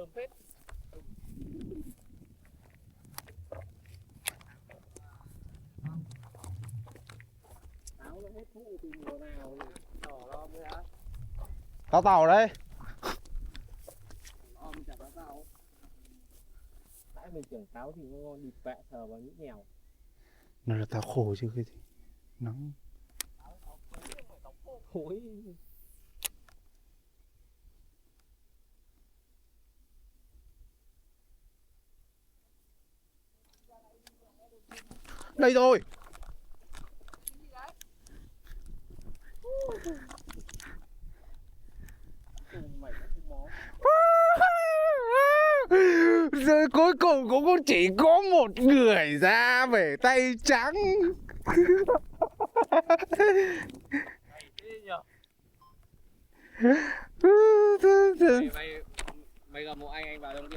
thơm phết. Áo nó hết vụ từ mùa nào đỏ lo mới hả? Có tàu đấy. Om chả có tao. Nãy mình tưởng táo thì nó ngon, địt vẹ sờ vào nhũ nhèo. Nó là tao khổ chứ cái gì. Nắng. Ôi. Đây rồi. Mày đã không mó. Rồi cuối cùng cũng chỉ có một người ra về tay trắng. Thế nhở? Mày gặp một anh vào trong kia.